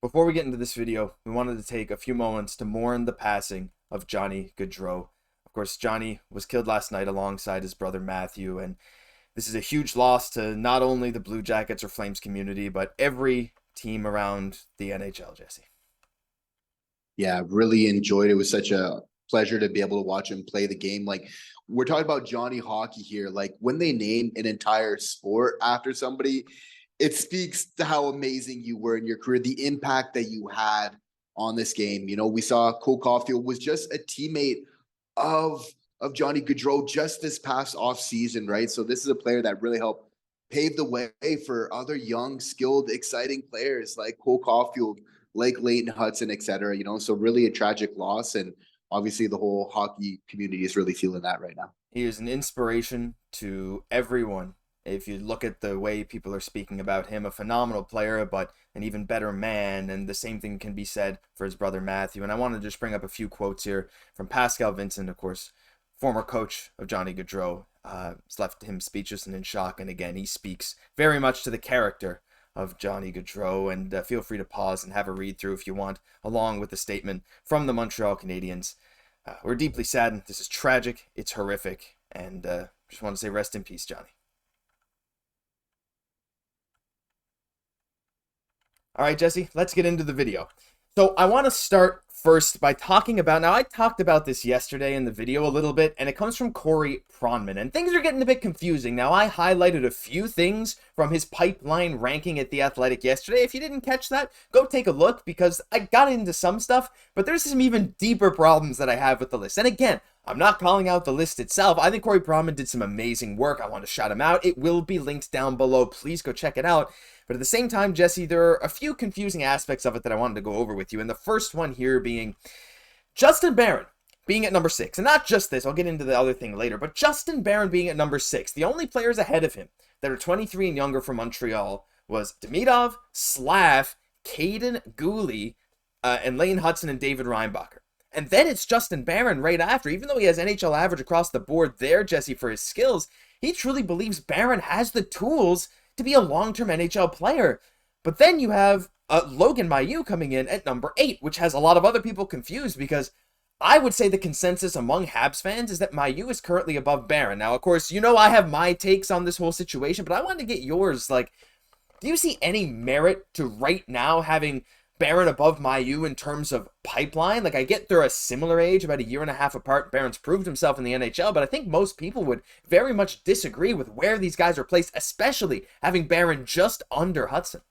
Before we get into this video, we wanted to take a few moments to mourn the passing of Johnny Gaudreau. Of course, Johnny was killed last night alongside his brother Matthew, and this is a huge loss to not only the Blue Jackets or Flames community, but every team around the NHL, Jesse. Yeah, really enjoyed it. It was such a pleasure to be able to watch him play the game. Like, we're talking about Johnny hockey here. Like, when they name an entire sport after somebody, it speaks to how amazing you were in your career, the impact that you had on this game. You know, we saw Caufield was just a teammate of Johnny Gaudreau just this past off season, right? So this is a player that really helped pave the way for other young, skilled, exciting players like Caufield, like Leighton Hudson, etc. You know, so really a tragic loss, and obviously the whole hockey community is really feeling that right now. He is an inspiration to everyone. If you look at the way people are speaking about him, a phenomenal player, but an even better man, and the same thing can be said for his brother Matthew. And I want to just bring up a few quotes here from Pascal Vincent, of course, former coach of Johnny Gaudreau. It's left him speechless and in shock, and again, he speaks very much to the character of Johnny Gaudreau, and feel free to pause and have a read through if you want, along with the statement from the Montreal Canadiens. We're deeply saddened. This is tragic. It's horrific, and just want to say rest in peace, Johnny. All right, Jesse, let's get into the video. So I want to start first by talking about, now I talked about this yesterday in the video a little bit, and it comes from Corey Pronman, and things are getting a bit confusing. Now, I highlighted a few things from his pipeline ranking at The Athletic yesterday. If you didn't catch that, go take a look, because I got into some stuff, but there's some even deeper problems that I have with the list. And again, I'm not calling out the list itself. I think Corey Pronman did some amazing work. I want to shout him out. It will be linked down below. Please go check it out. But at the same time, Jesse, there are a few confusing aspects of it that I wanted to go over with you. And the first one here being Justin Barron being at number 6. And not just this, I'll get into the other thing later, but Justin Barron being at number 6. The only players ahead of him that are 23 and younger from Montreal was Demidov, Slav, Cayden, Guhle, and Leighton Hudson and David Reinbacher. And then it's Justin Barron right after. Even though he has NHL average across the board there, Jesse, for his skills, he truly believes Barron has the tools to be a long-term NHL player. But then you have Logan Mailloux coming in at number 8, which has a lot of other people confused, because I would say the consensus among Habs fans is that Mailloux is currently above Barron. Now, of course, you know I have my takes on this whole situation, but I wanted to get yours. Like, do you see any merit to right now having Barron above Mailloux in terms of pipeline? Like, I get they're a similar age, about a year and a half apart. Barron's proved himself in the NHL, but I think most people would very much disagree with where these guys are placed, especially having Barron just under Hudson.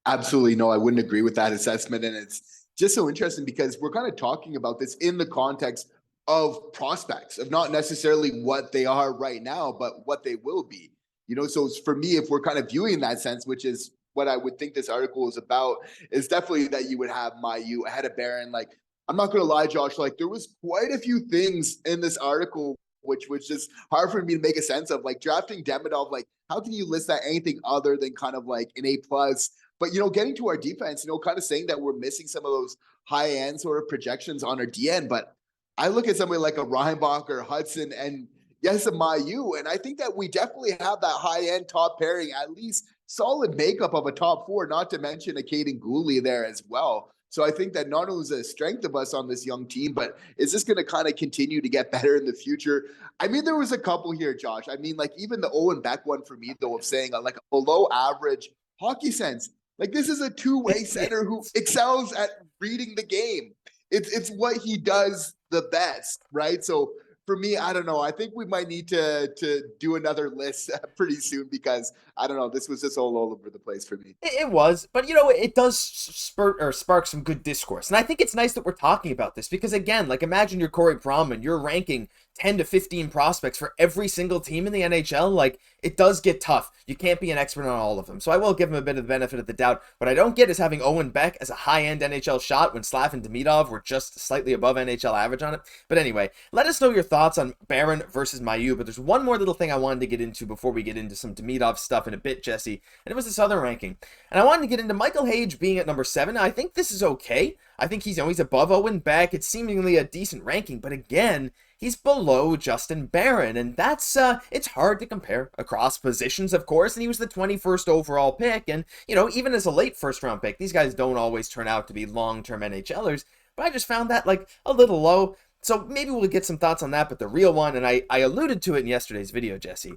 Absolutely no, I wouldn't agree with that assessment. And it's just so interesting because we're kind of talking about this in the context of prospects, of not necessarily what they are right now, but what they will be. You know, so for me, if we're kind of viewing that sense, which is what I would think this article is about, is definitely that you would have Mailloux ahead of Barron. Like, I'm not going to lie, Josh, like there was quite a few things in this article which was just hard for me to make a sense of. Like drafting Demidov, like how can you list that anything other than kind of like an A+? But, you know, getting to our defense, you know, kind of saying that we're missing some of those high-end sort of projections on our DN. But I look at somebody like a Reinbacher, Hudson, and yes, a Mailloux, and I think that we definitely have that high-end top pairing, at least solid makeup of a top 4, not to mention a Kaiden Guhle there as well. So I think that not only is the strength of us on this young team, but is this going to kind of continue to get better in the future? I mean, there was a couple here, Josh. I mean, like even the Owen Beck one for me, though, of saying like a below average hockey sense. Like this is a two-way center who excels at reading the game. It's what he does the best, right? So for me, I don't know. I think we might need to do another list pretty soon because I don't know. This was just all over the place for me. It was, but you know, it does spark some good discourse. And I think it's nice that we're talking about this because again, like imagine you're Corey Pronman, you're ranking 10 to 15 prospects for every single team in the NHL. Like it does get tough. You can't be an expert on all of them. So I will give him a bit of the benefit of the doubt. What I don't get is having Owen Beck as a high-end NHL shot when Slav and Demidov were just slightly above NHL average on it. But anyway, let us know your thoughts on Barron versus Mailloux. But there's one more little thing I wanted to get into before we get into some Demidov stuff in a bit, Jesse. And it was this other ranking. And I wanted to get into Michael Hage being at number 7. I think this is okay. I think he's above Owen Beck. It's seemingly a decent ranking. But again, he's below Justin Barron, and that's, it's hard to compare across positions, of course, and he was the 21st overall pick, and, you know, even as a late first-round pick, these guys don't always turn out to be long-term NHLers, but I just found that, like, a little low, so maybe we'll get some thoughts on that, but the real one, and I alluded to it in yesterday's video, Jesse,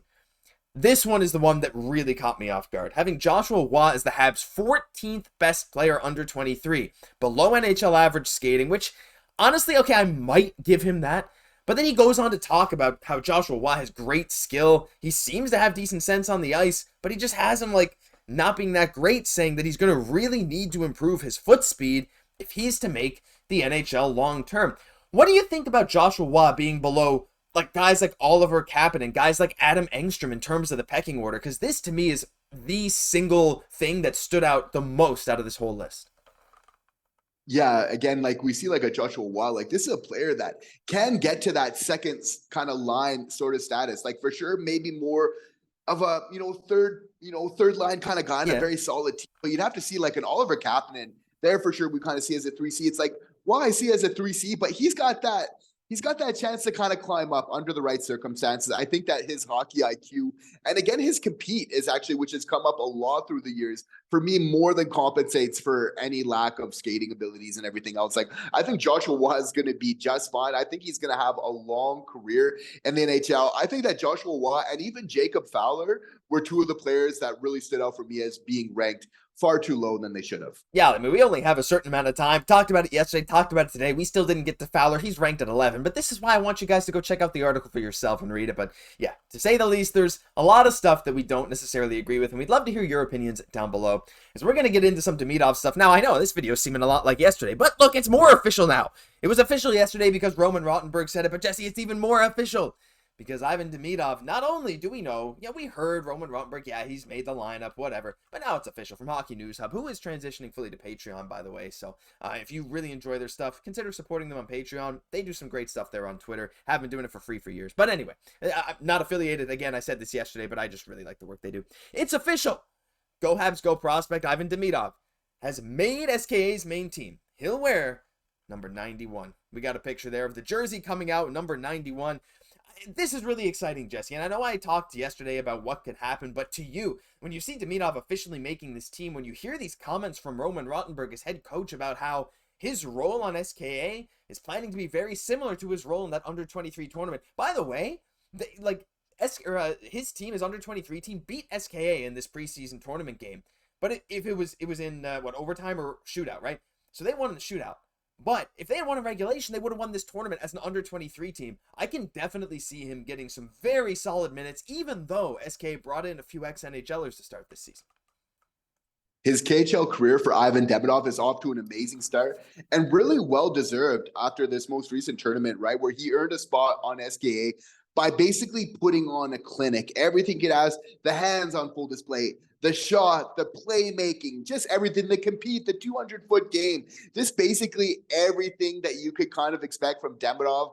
this one is the one that really caught me off guard. Having Joshua Waugh as the Habs' 14th best player under 23, below NHL average skating, which, honestly, okay, I might give him that. But then he goes on to talk about how Joshua Waugh has great skill. He seems to have decent sense on the ice, but he just has him, like, not being that great, saying that he's going to really need to improve his foot speed if he's to make the NHL long term. What do you think about Joshua Waugh being below, like, guys like Oliver Kapanen and guys like Adam Engstrom in terms of the pecking order? Because this, to me, is the single thing that stood out the most out of this whole list. Yeah, again, like we see like a Joshua Waugh, like this is a player that can get to that second kind of line sort of status. Like for sure, maybe more of a, third line kind of guy in a very solid team. But you'd have to see like an Oliver Kapanen there for sure. We kind of see as a 3C. It's like, well, I see as a 3C, but he's got that chance to kind of climb up under the right circumstances. I think that his hockey IQ and again, his compete is actually, which has come up a lot through the years, for me, more than compensates for any lack of skating abilities and everything else. Like, I think Joshua Waugh is going to be just fine. I think he's going to have a long career in the NHL. I think that Joshua Waugh and even Jacob Fowler were two of the players that really stood out for me as being ranked far too low than they should have. Yeah, I mean, we only have a certain amount of time. Talked about it yesterday, talked about it today. We still didn't get to Fowler. He's ranked at 11, but this is why I want you guys to go check out the article for yourself and read it. But yeah, to say the least, there's a lot of stuff that we don't necessarily agree with, and we'd love to hear your opinions down below, as we're going to get into some Demidov stuff. Now, I know this video is seeming a lot like yesterday, but look, it's more official now. It was official yesterday because Roman Rottenberg said it, but Jesse, it's even more official. Because Ivan Demidov, not only do we know, we heard Roman Rottenberg, he's made the lineup, whatever, but now it's official from Hockey News Hub, who is transitioning fully to Patreon, by the way. So if you really enjoy their stuff, consider supporting them on Patreon. They do some great stuff there on Twitter. Have been doing it for free for years. But anyway, I'm not affiliated. Again, I said this yesterday, but I just really like the work they do. It's official. Go Habs, go prospect. Ivan Demidov has made SKA's main team. He'll wear number 91. We got a picture there of the jersey coming out, number 91. This is really exciting, Jesse, and I know I talked yesterday about what could happen, but to you, when you see Demidov officially making this team, when you hear these comments from Roman Rottenberg as head coach about how his role on SKA is planning to be very similar to his role in that under-23 tournament. By the way, his team, his under-23 team, beat SKA in this preseason tournament game, but it was in, overtime or shootout, right? So they won in the shootout. But if they had won in regulation, they would have won this tournament as an under-23 team. I can definitely see him getting some very solid minutes, even though SK brought in a few ex-NHLers to start this season. His KHL career for Ivan Demidov is off to an amazing start and really well-deserved after this most recent tournament, right, where he earned a spot on SKA by basically putting on a clinic. Everything it has, the hands on full display, the shot, the playmaking, just everything, the compete, the 200-foot game, just basically everything that you could kind of expect from Demidov.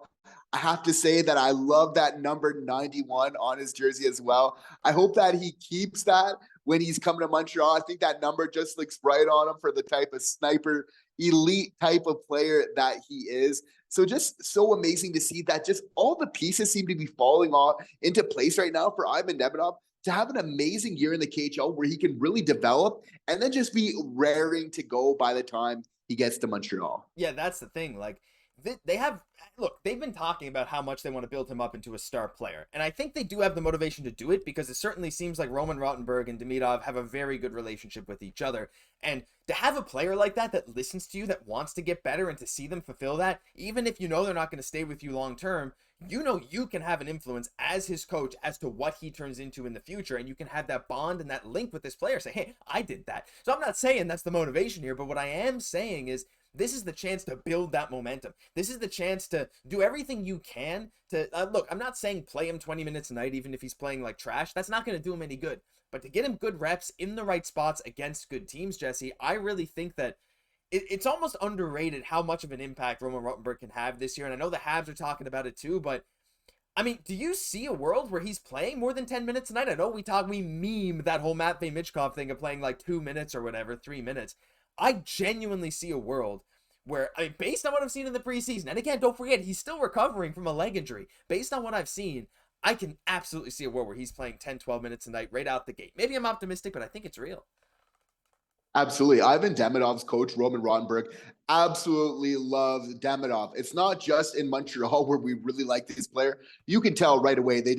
I have to say that I love that number 91 on his jersey as well. I hope that he keeps that when he's coming to Montreal. I think that number just looks right on him for the type of sniper, elite type of player that he is. So just so amazing to see that just all the pieces seem to be falling off into place right now for Ivan Demidov to have an amazing year in the KHL where he can really develop and then just be raring to go by the time he gets to Montreal. Yeah, that's the thing. Like, they've been talking about how much they want to build him up into a star player. And I think they do have the motivation to do it because it certainly seems like Roman Rottenberg and Demidov have a very good relationship with each other. And to have a player like that listens to you, that wants to get better, and to see them fulfill that, even if you know they're not going to stay with you long term, you know you can have an influence as his coach as to what he turns into in the future, and you can have that bond and that link with this player. Say, hey, I did that. So I'm not saying that's the motivation here, but what I am saying is this is the chance to build that momentum. This is the chance to do everything you can to, look, I'm not saying play him 20 minutes a night, even if he's playing like trash. That's not going to do him any good. But to get him good reps in the right spots against good teams, Jesse, I really think that it's almost underrated how much of an impact Roman Rottenberg can have this year. And I know the Habs are talking about it too, but I mean, do you see a world where he's playing more than 10 minutes a night? I know we meme that whole Matvei Michkov thing of playing like 2 minutes or whatever, 3 minutes. I genuinely see a world where, I mean, based on what I've seen in the preseason, and again, don't forget, he's still recovering from a leg injury. Based on what I've seen, I can absolutely see a world where he's playing 10, 12 minutes a night right out the gate. Maybe I'm optimistic, but I think it's real. Absolutely. Ivan Demidov's coach, Roman Rottenberg, absolutely loves Demidov. It's not just in Montreal where we really like this player. You can tell right away they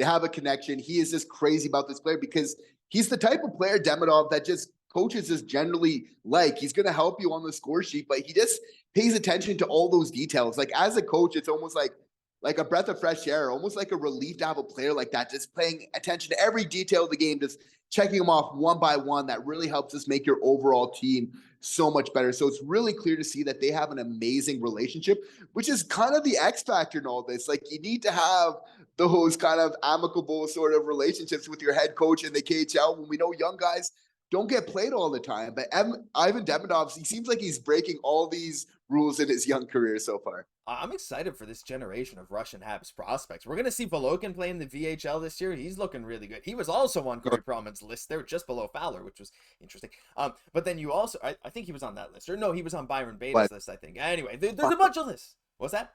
have a connection. He is just crazy about this player because he's the type of player, Demidov, that just coaches just generally like. He's going to help you on the score sheet, but he just pays attention to all those details. Like as a coach, it's almost like a breath of fresh air, almost like a relief to have a player like that, just paying attention to every detail of the game, just checking them off one by one. That really helps us make your overall team so much better. So it's really clear to see that they have an amazing relationship, which is kind of the X factor in all this. Like you need to have those kind of amicable sort of relationships with your head coach in the KHL when we know young guys don't get played all the time. But Ivan Demidov, he seems like he's breaking all these rules in his young career so far. I'm excited for this generation of Russian Habs prospects. We're going to see Volokin play in the VHL this year. He's looking really good. He was also on Corey Pronman's list there, just below Fowler, which was interesting. But then you also, I think he was on that list. Or no, he was on Byron Beta's list, I think. Anyway, there's a bunch of lists. What's that?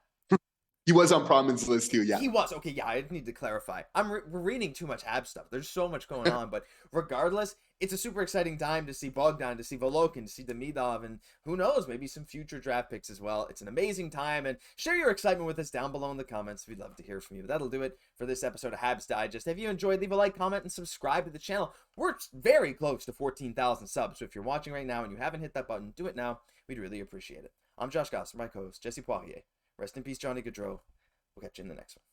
He was on Pronman's list too, yeah. He was. Okay, yeah, I need to clarify. We're reading too much Habs stuff. There's so much going on, but regardless, it's a super exciting time to see Bogdan, to see Volokin, to see Demidov, and who knows, maybe some future draft picks as well. It's an amazing time, and share your excitement with us down below in the comments. We'd love to hear from you. But that'll do it for this episode of Habs Digest. If you enjoyed, leave a like, comment, and subscribe to the channel. We're very close to 14,000 subs, so if you're watching right now and you haven't hit that button, do it now. We'd really appreciate it. I'm Josh Gosse, my co-host, Jesse Poirier. Rest in peace, Johnny Gaudreau. We'll catch you in the next one.